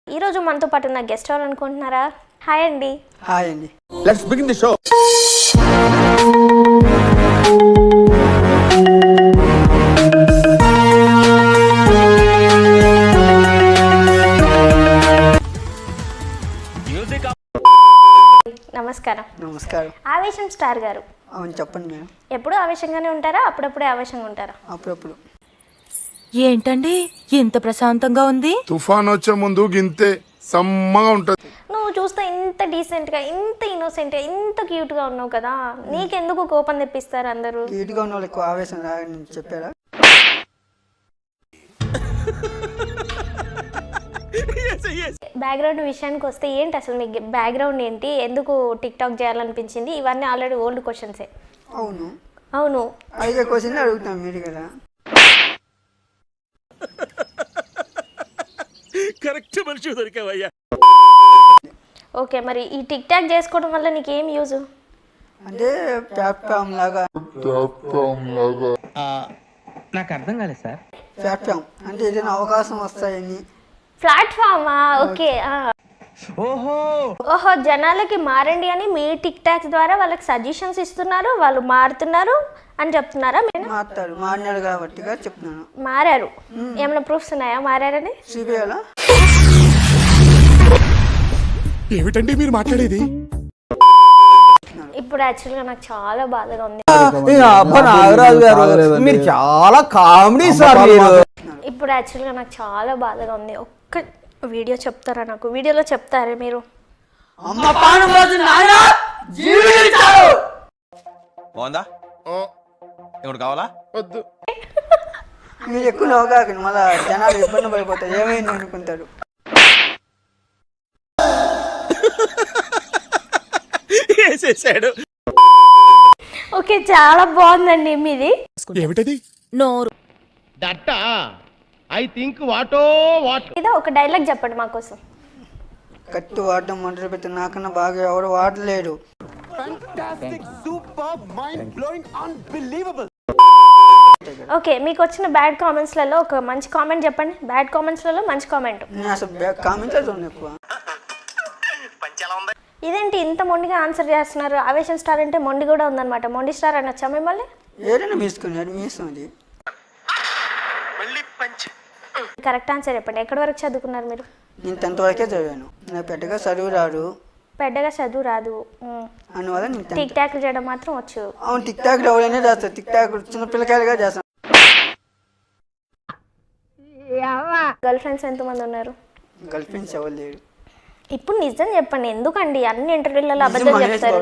ఈరోజు మనతో పాటు ఉన్న గెస్ట్ ఎవరు అనుకుంటున్నారా? హాయ్ అండి. హాయ్ అండి. Let's begin the show. నమస్కారం. నమస్కారం. ఆవేశం స్టార్ గారు. అవును, చెప్పండి మేడం. ఎప్పుడు ఆవేశంగానే ఉంటారా? అప్పుడప్పుడే ఆవేశంగా ఉంటారా? అప్పుడప్పుడు. ఏంటండి ఇంత ప్రశాంతంగా ఉంది? తుఫాన్ వచ్చే ముందు గింతే సమ్మగా ఉంటది. నువ్వు చూస్తే ఇంత డీసెంట్ గా, ఇంత ఇన్నోసెంట్ గా, ఇంత క్యూట్ గా ఉన్నావు కదా, నీకెందుకు కోపం తెప్పిస్తారు అందరూ? క్యూట్గా ఉన్న వాళ్ళకి ఆవేశం రాని చెప్పారా? బ్యాక్గ్రౌండ్ విషయానికి వస్తే ఏంటి అసలు మీ బ్యాక్గ్రౌండ్ ఏంటి? ఎందుకు టిక్ టాక్ చేయాలనిపించింది? ఇవన్నీ ఆల్రెడీ ఓల్డ్ క్వశ్చన్సే. అవును అవును, అడిగే క్వశ్చన్ అడుగుతాం మీరు కదా. కరెక్ట్ మనిషి దొరికావయ్యా. ఓకే, మరి ఈ టిక్ టాక్ చేసుకోవడం వల్ల నీకేం యూజ్? అంటే ప్లాట్ఫామ్ లాగా. నాకు అర్థం కాలేదు సార్. ప్లాట్ఫామ్ అంటే ఏదైనా అవకాశం వస్తాయని. ప్లాట్ఫామా? ఓకే. ఓహో, జనాలకి మారండి అని మీ టిక్ టాక్ ద్వారా వాళ్ళకి సజెషన్స్ ఇస్తున్నారు, వాళ్ళు మారుతున్నారు అని చెప్తున్నారా? మారినారు కాబట్టి చెప్తున్నాను. మారారు. ఏమైనా ప్రూఫ్స్ ఉన్నాయా మారారని? చూపించాలా? ఏమిటండి మీరు మాట్లాడేది? ఇప్పుడు యాక్చువల్గా నాకు చాలా బాధగా ఉంది. నాగరాజు గారు మీరు చాలా కామెడీ సార్. ఇప్పుడు యాక్చువల్గా నాకు చాలా బాధగా ఉంది. ఒక్క వీడియో చెప్తారా నాకు? వీడియోలో చెప్తారా మీరు? బాగుందా? ఇప్పుడు కావాలా? వద్దు. మీరు ఎక్కువ నవ్వకాకండి, మళ్ళీ జనాలు ఇబ్బంది పడిపోతారు. ఏమైంది అనుకుంటారు. వేసేసాడు. ఓకే, చాలా బాగుందండి మీది. ఏమిటది? నోరు ఇదో ఒక డైలాగ్ చెప్పండి మా కోసం. కత్తి వాడడం మొదలు పెట్టి నాకన్నా బాగా ఎవరు వాడలేడు. ఓకే, మీకు వచ్చిన బ్యాడ్ కామెంట్స్లలో ఒక మంచి కామెంట్ చెప్పండి. బ్యాడ్ కామెంట్స్లలో మంచి కామెంట్. నేను అసలు కామెంట్స్ ఎక్కువ. ఇదేంటి ఇంత మొండిగా ఆన్సర్ చేస్తున్నారు? ఆవేశం స్టార్ అంటే మొండి కూడా ఉందన్నమాట. మొండి స్టార్ అనొచ్చా మిమ్మల్ని? ఏదైనా మీసుకుని మీస్తుంది. కరెక్ట్ ఆన్సర్ చెప్పండి. ఎక్కడి వరకు చదువుకున్నారు మీరు? నేను 10th వరకే చదివాను. నాకు పెద్దగా చదువు రాదు. పెద్దగా చదువు రాదు అందువల్ల నేను టిక్ టాక్లు చేయడం మాత్రం వచ్చు. అవును, టిక్ టాక్ ఎవరైనా చేస్తారు. టిక్ టాక్ చిన్న పిల్లకాయలుగా చేస్తాను. గర్ల్ ఫ్రెండ్స్ ఎంతమంది ఉన్నారు? గర్ల్ ఫ్రెండ్స్ ఎవరు లేరు. ఇప్పుడు నిజం చెప్పండి, ఎందుకండి అన్ని ఇంటర్వ్యూలలో అబద్ధం చెప్తారు?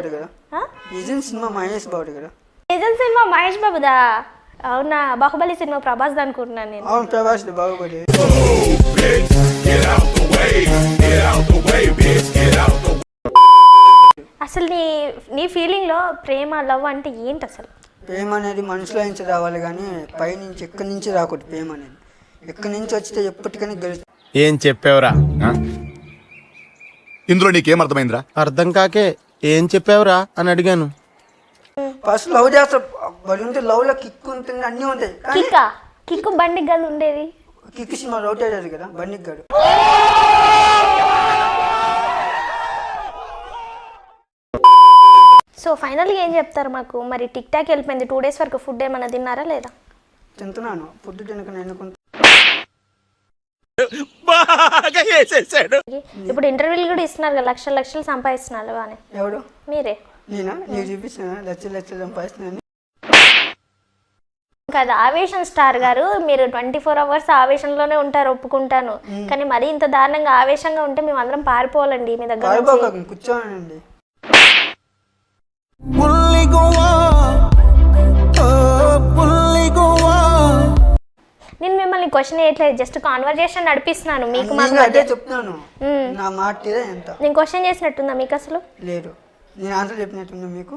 నిజం సినిమా మహేష్ బాబు కదా. నిజం సినిమా మహేష్ బాబుదా? అవునా? బాహుబలి సినిమా ప్రభాస్ అనుకుంటున్నాను నేను. అవును, ప్రభాస్ బాహుబలి. అసలు నీ ఫీలింగ్ లో ప్రేమ, లవ్ అంటే ఏంటి అసలు? ప్రేమ అనేది మనుషుల నుంచి రావాలి కానీ పైనుంచి ఎక్కడి నుంచి రాకూడదు. ప్రేమ అనేది ఎక్కడి నుంచి వచ్చితే ఎప్పటికైనా గెలుస్తుంది. ఏం చెప్పావురా? ఇందులో నీకేం అర్థమైందిరా? అర్థం కాకే ఏం చెప్పావురా అని అడిగాను. ఫస్ట్ లవ్ చేస్తారు. బడి ఉంటే లవ్ లో కిక్ ఉంటుంది, అన్నీ ఉంటాయి. కిక్కు బండికి గది ఉండేది. కిక్ సినిమా రౌట్ అయ్యారు కదా, బండికి గాడు. సో ఫైనల్గా ఏం చెప్తారు మాకు? మరి టిక్ టాక్ వెళ్ళిపోయింది, 2 days వరకు ఫుడ్ ఏమైనా తిన్నారా లేదా? తింటున్నాను. ఫుడ్ తినక ఎన్నుకుంటా. బాగా వేసేసాడు. ఇప్పుడు ఇంటర్వ్యూలు కూడా ఇస్తున్నారు కదా, లక్షలు లక్షలు సంపాదిస్తున్నారు అని. ఎవడు? మీరే. నేనా? నీకు చూపిస్తున్నా లక్షలు లక్షలు సంపాదిస్తున్నాను కదా. ఆవేశం స్టార్ గారు, మీరు 24 hours ఆవేశంలోనే ఉంటారు, ఒప్పుకుంటాను. కానీ మరీ ఇంత దారుణంగా ఆవేశంగా ఉంటే మేము అందరం పారిపోవాలండి మీ దగ్గర. కూర్చోనండి. నేను మిమ్మల్ని క్వశ్చన్ వేయట్లేదు, జస్ట్ కాన్వర్జేషన్ నడిపిస్తున్నాను. మీకు మాకు అదే చెప్తున్నాను. నా మాట ఎంత నేను క్వశ్చన్ చేసినట్టుందా మీకు? అసలు లేదు, నేను ఆన్సర్ చెప్పినట్టుందా మీకు?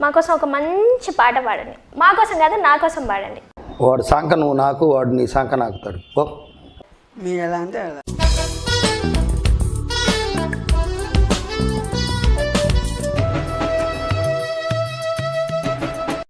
మా కోసం ఒక మంచి పాట పాడండి. మా కోసం కాదు, నా కోసం పాడండి. వాడు సంక నువ్వు నాకు, వాడు నీ సంక నాకుతాడు. మీరు ఎలా అంటే అలా.